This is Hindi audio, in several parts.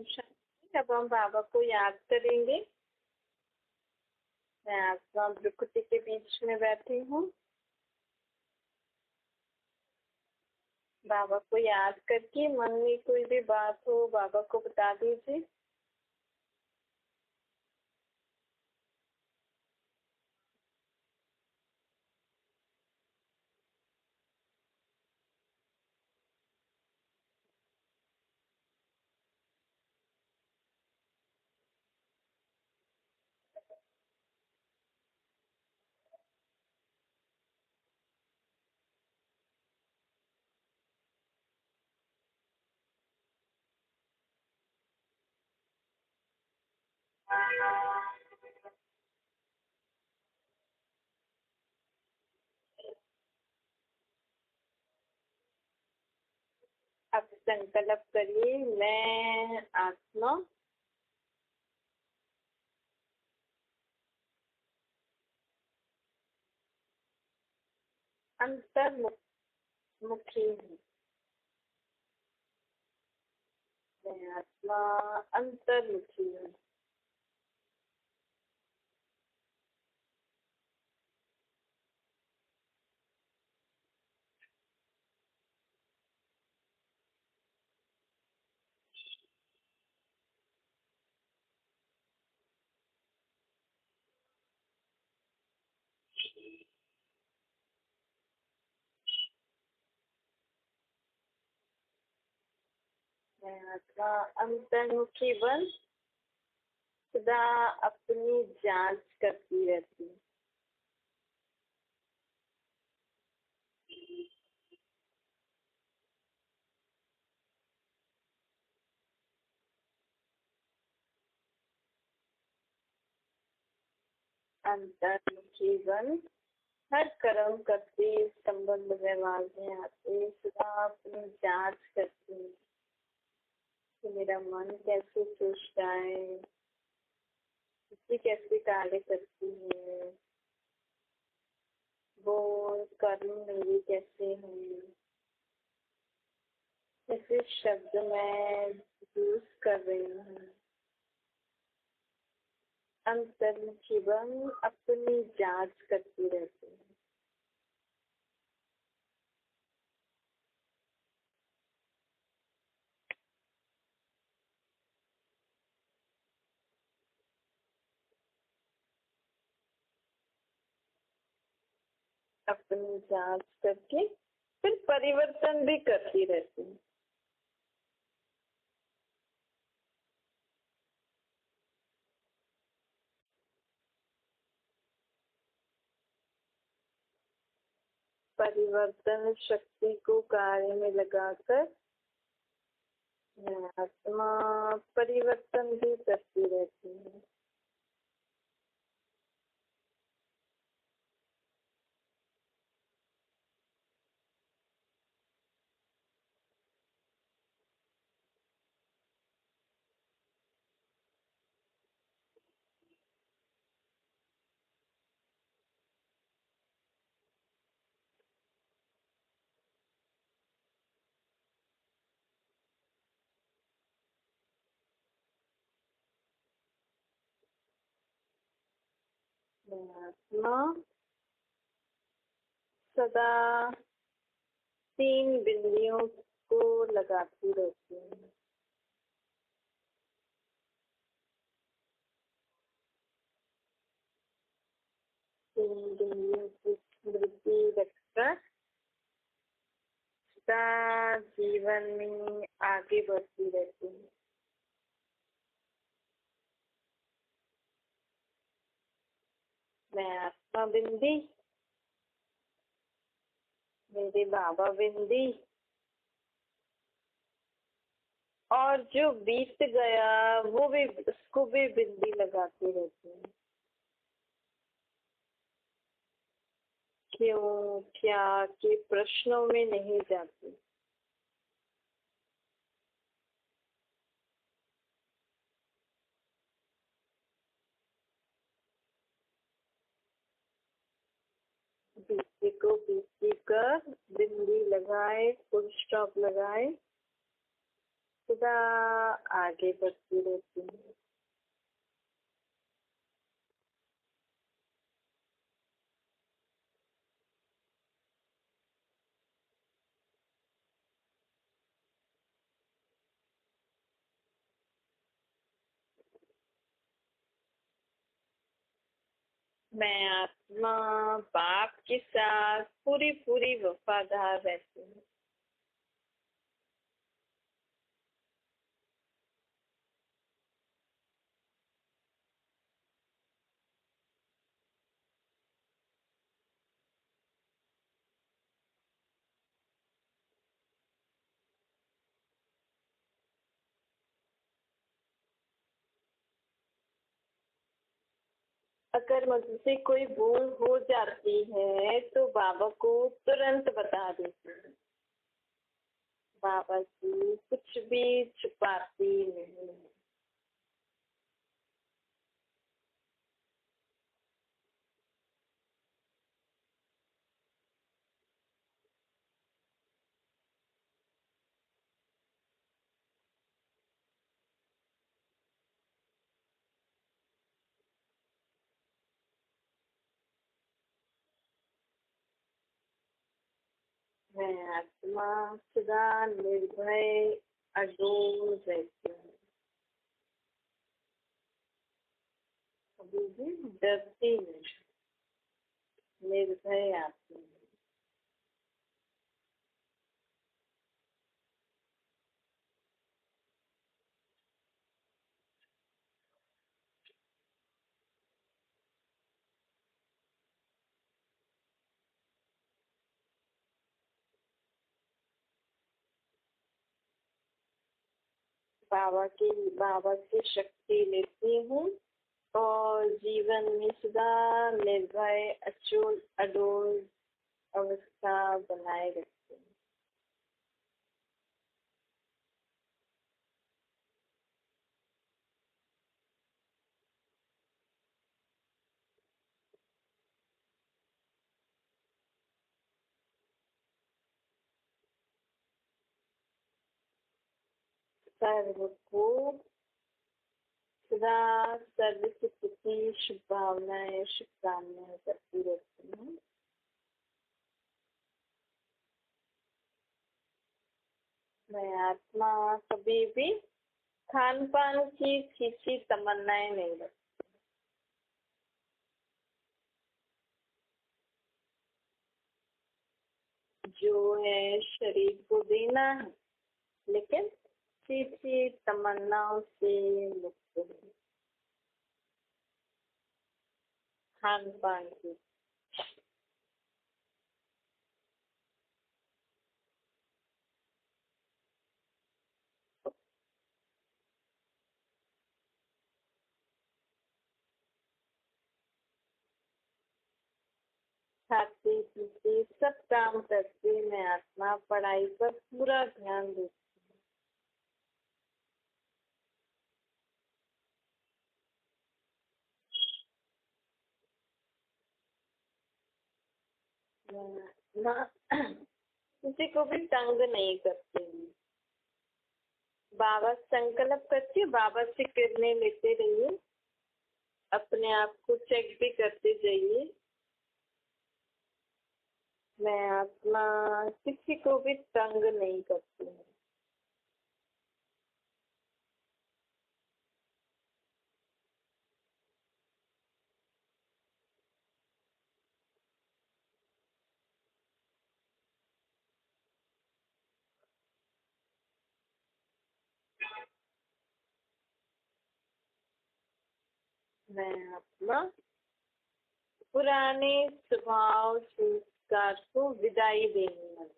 शांति। अब हम बाबा को याद करेंगे। मैं आत्मा प्रकृति के बीच में बैठी हूँ। बाबा को याद करके मन में कोई भी बात हो बाबा को बता दीजिए। अब संकल्प करिए, मैं आत्मा अंतर्मुखी हूँ। मैं आत्मा अंतर्मुखी हूँ। मैं आत्मा अंतर्मुखी बन सदा अपनी जांच करती रहती हूँ। अंतर्मुखी बन हर कर्म करते संबंध व्यवहार में आते सदा अपनी जांच करती हूँ कि मेरा मन कैसे सोचता है, बुद्धि कैसे कार्य करती है, वो कर्म मेरे कैसे हैं, कैसे शब्द मैं यूज कर रही हूँ। अंतर्मुखी बन अपनी जांच करती रहती हूँ। अपनी जांच करके फिर परिवर्तन भी करती रहती हूँ। परिवर्तन शक्ति को कार्य में लगाकर मैं आत्मा परिवर्तन भी करती रहती हूँ। मैं आत्मा सदा 3 बिंदियों को लगाती रहती हूँ। 3 बिंदियों की स्मृति रखकर सदा जीवन में आगे बढ़ती रहती हूँ। मैं आत्मा बिंदी, मेरे बाबा बिंदी, और जो बीत गया वो भी उसको भी बिंदी लगाती रहती हूँ। क्यों क्या के प्रश्नों में नहीं जाती। बीती को बीती कर बिंदी लगाए, फुल स्टॉप लगाए सदा आगे बढ़ती रहती हूँ। मैं आत्मा बाप के साथ पूरी पूरी वफादार रहती हूँ। अगर मुझसे कोई भूल हो जाती है तो बाबा को तुरंत बता देती हूँ। बाबा जी कुछ भी छुपाती नहीं है। मैं आत्मा सदा निर्भय अडोल रहती हूँ। कभी भी डरती नहीं, निर्भय आती हूँ। बाबा की शक्ति लेती हूँ और जीवन में सदा निर्भय अचूल अडोल अवस्था बनाए रखती हूँ। सर्व को सदा सर्व के प्रति शुभकामनाएं शुभकामनाएं करती रहती हूँ। मैं आत्मा कभी भी खान पान की खींची तमन्नाएं नहीं रखती। जो है शरीर को देना है, लेकिन खींची तमन्नाओं से मुक्त है। खान पान की खाती पीती सब काम करती मैं आत्मा पढ़ाई पर पूरा ध्यान देती। मैं आत्मा किसी को भी तंग नहीं करती हूँ। बाबा संकल्प करती, बाबा से किरणें लेते रहिए, अपने आप को चेक भी करते जाइए। मैं आत्मा किसी को भी तंग नहीं करती हूँ। मैं आत्मा पुराने स्वभाव संस्कार को विदाई देने वाली,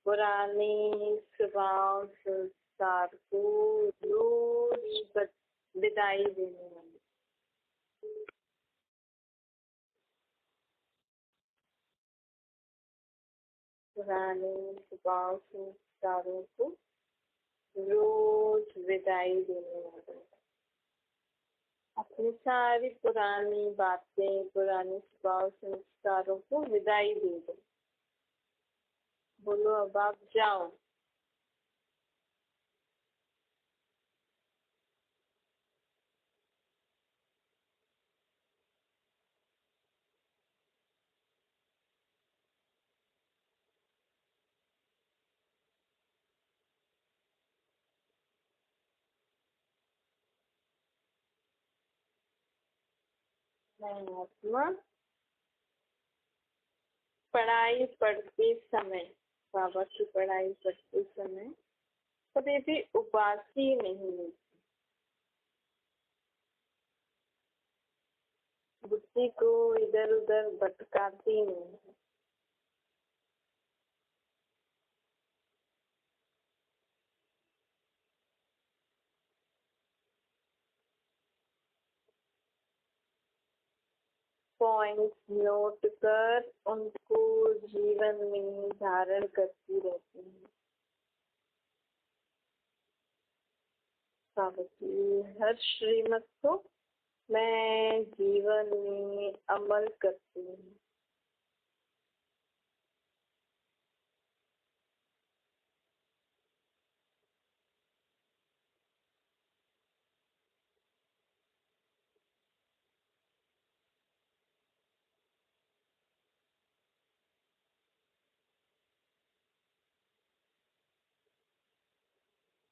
पुराने स्वभाव संस्कार को रोज विदाई देने वाली, पुराने स्वभाव संस्कारों को रोज विदाई देने वाली, अपनी सारी पुरानी बातें पुराने स्वभाव संस्कारों को विदाई दे दो। बोलो अब आप जाओ। मैं आत्मा पढ़ाई पढ़ते समय, बाबा की पढ़ाई पढ़ते समय कभी भी उबासी नहीं हुई, बुद्धि को इधर उधर भटकाती नहीं। पॉइंट्स नोट कर उनको जीवन में धारण करती रहती हूँ। बाबा की हर श्रीमत को मैं जीवन में अमल करती हूँ।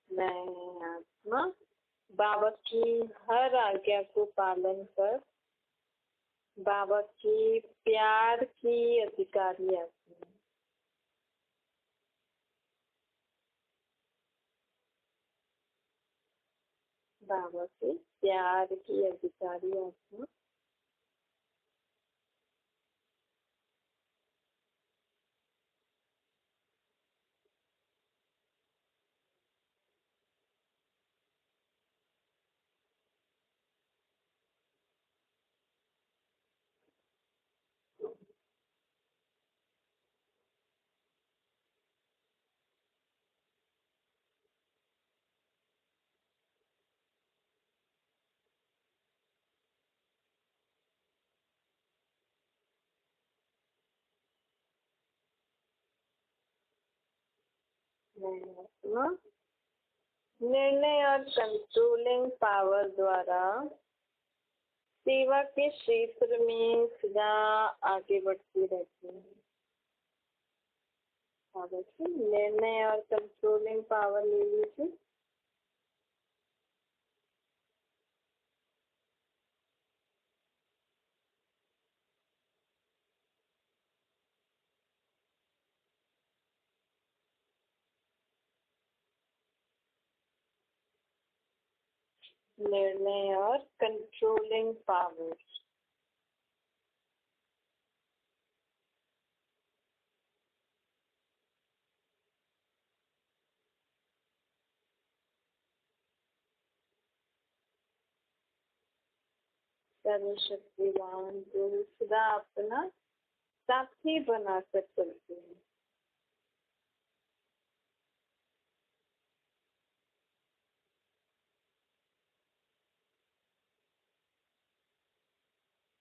मैं आत्मा बाबा की हर आज्ञा को पालन कर बाबा की प्यार की अधिकारी आती हूँ। बाबा के प्यार की अधिकारी आत्मा मैं आत्मा निर्णय और कंट्रोलिंग पावर द्वारा सेवा के क्षेत्र में सदा आगे बढ़ती रहती हूँ। बाबा जी निर्णय और कंट्रोलिंग पावर ले लीजिए। निर्णय और कंट्रोलिंग पावर सर्वशक्तिवान को सदा अपना साथी बनाकर चलते हैं।